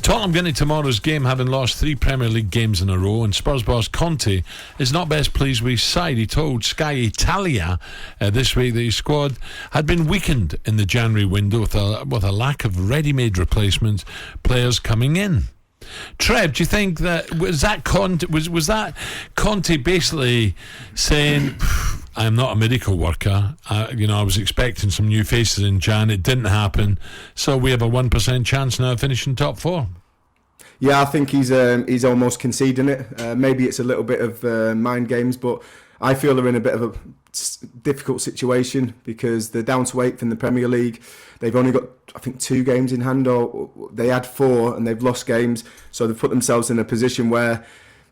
Tottenham going to tomorrow's game having lost 3 Premier League games in a row, and Spurs boss Conte is not best pleased with his side. He told Sky Italia this week that his squad had been weakened in the January window with a lack of ready-made replacement players coming in. Trev, do you think that was that Conte basically saying, I'm not a miracle worker, I was expecting some new faces in Jan, it didn't happen, so we have a 1% chance now of finishing top 4? Yeah, I think he's almost conceding it. Maybe it's a little bit of mind games, but I feel they're in a bit of a difficult situation because they're down to 8th in the Premier League. They've only got, I think, 2 games in hand, or they had 4 and they've lost games. So they've put themselves in a position where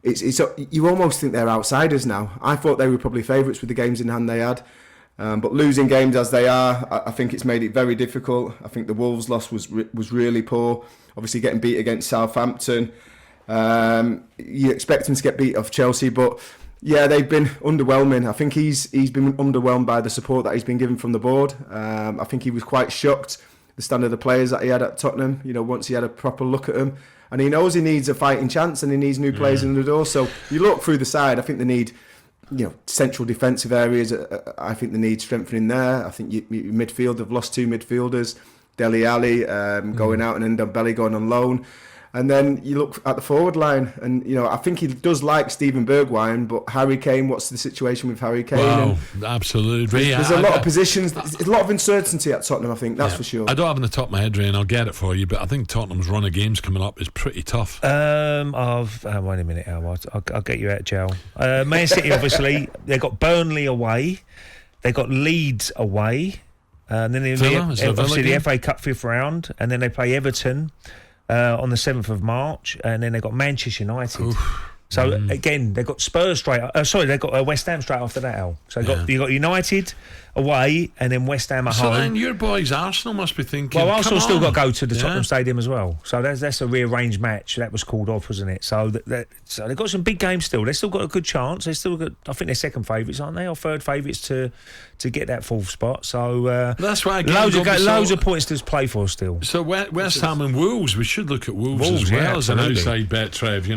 it's you almost think they're outsiders now. I thought they were probably favourites with the games in hand they had. But losing games as they are, I think it's made it very difficult. I think the Wolves loss was really poor. Obviously getting beat against Southampton. You expect them to get beat off Chelsea, but yeah, they've been underwhelming. I think he's been underwhelmed by the support that he's been given from the board. I think he was quite shocked the standard of players that he had at Tottenham. Once he had a proper look at them, and he knows he needs a fighting chance and he needs new players in the door. So you look through the side. I think they need, central defensive areas. I think they need strengthening there. I think your midfield, they've lost 2 midfielders, Dele Alli going out and Ndombele going on loan. And then you look at the forward line, and I think he does like Steven Bergwijn, but Harry Kane, what's the situation with Harry Kane? Wow, absolutely. There's a lot of positions, there's a lot of uncertainty at Tottenham, I think, that's for sure. I don't have on the top of my head, Ray, and I'll get it for you, but I think Tottenham's run of games coming up is pretty tough. Wait a minute, Al, I'll get you out of jail. Man City, obviously, they got Burnley away, they got Leeds away, and then obviously the FA Cup 5th round, and then they play Everton on the 7th of March, and then they got Manchester United. Oof. So again, they got Spurs they got West Ham straight after that, Al. So you got United away, and then West Ham at home. So then your boys Arsenal must be thinking, well, Arsenal still got to go to the Tottenham Stadium as well. So that's a rearranged match that was called off, wasn't it? So so they've got some big games still. They've still got a good chance. They still got, I think they're second favourites, aren't they, or third favourites to get that 4th spot. So that's why loads of points to play for still. So West Ham and Wolves, we should look at Wolves as well as an outside bet, Trev.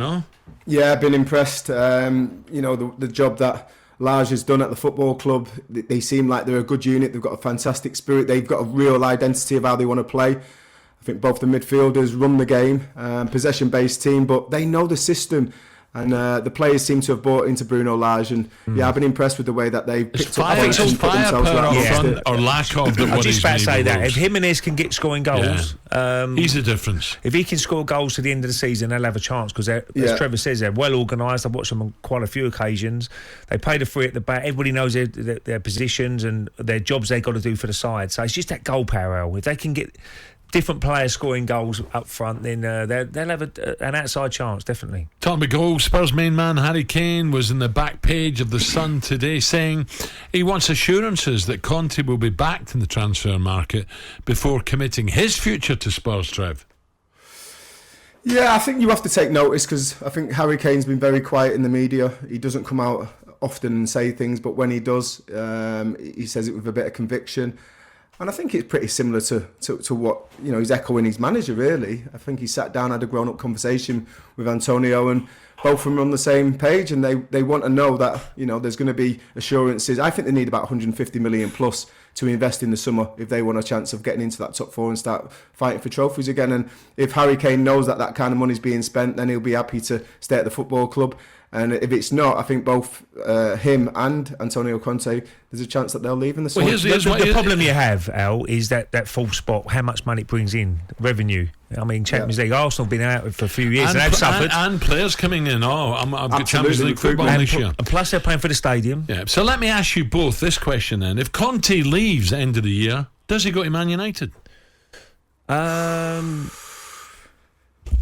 Yeah, I've been impressed. The job that Lage has done at the football club, they seem like they're a good unit. They've got a fantastic spirit. They've got a real identity of how they want to play. I think both the midfielders run the game, possession-based team, but they know the system. And the players seem to have bought into Bruno Lage, and I've been impressed with the way that they've picked up and put themselves around. Or lack of. I was just about to say that if Jimenez can get scoring goals, he's the difference. If he can score goals to the end of the season, they'll have a chance because, as Trevor says, they're well organised. I've watched them on quite a few occasions. They play the 3 at the back. Everybody knows their positions and their jobs they've got to do for the side. So it's just that goal power. If they can get different players scoring goals up front, then they'll have an outside chance, definitely. Talking about goals, Spurs main man Harry Kane was in the back page of The Sun today saying he wants assurances that Conte will be backed in the transfer market before committing his future to Spurs, Trev. Yeah, I think you have to take notice because I think Harry Kane's been very quiet in the media. He doesn't come out often and say things, but when he does, he says it with a bit of conviction. And I think it's pretty similar to what he's echoing his manager, really. I think he sat down, had a grown-up conversation with Antonio, and both of them are on the same page, and they want to know that there's going to be assurances. I think they need about 150 million plus to invest in the summer if they want a chance of getting into that top 4 and start fighting for trophies again. And if Harry Kane knows that kind of money's being spent, then he'll be happy to stay at the football club. And if it's not, I think both him and Antonio Conte, there's a chance that they'll leave in the summer. The problem you have, Al, is that 4th spot, how much money it brings in, revenue. I mean, Champions League, Arsenal have been out for a few years and they've suffered. And players coming in. I've got Champions League football this year. And plus they're paying for the stadium. Yeah. So let me ask you both this question then. If Conte leaves end of the year, does he go to Man United?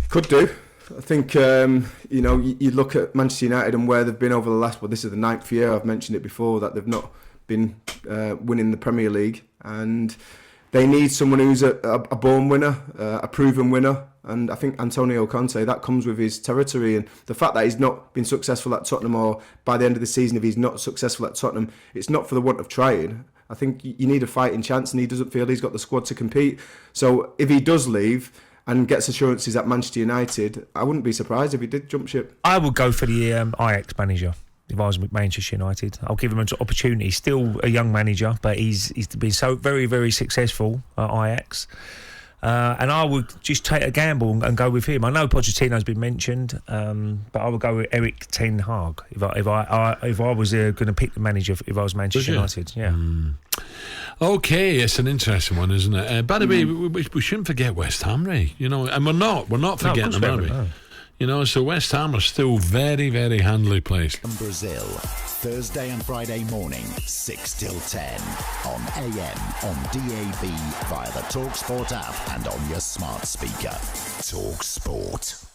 Could do. I think, you look at Manchester United and where they've been over the last, this is the 9th year, I've mentioned it before, that they've not been winning the Premier League. And they need someone who's a born winner, a proven winner. And I think Antonio Conte, that comes with his territory. And the fact that he's not been successful at Tottenham, or by the end of the season, if he's not successful at Tottenham, it's not for the want of trying. I think you need a fighting chance, and he doesn't feel he's got the squad to compete. So if he does leave, and gets assurances at Manchester United, I wouldn't be surprised if he did jump ship. I would go for the Ajax manager if I was Manchester United. I'll give him an opportunity. He's still a young manager, but he's been so very, very successful at Ajax. And I would just take a gamble and go with him. I know Pochettino's been mentioned, but I would go with Erik ten Hag if I was going to pick the manager if I was Manchester United. Yeah. Okay, it's an interesting one, isn't it? By the way, we shouldn't forget West Ham, Ray. You know, and we're not forgetting them, are we? No. You know, so West Ham are still very, very handily placed. From Brazil, Thursday and Friday morning, 6 till 10 on AM, on DAB, via the talkSPORT app, and on your smart speaker. talkSPORT.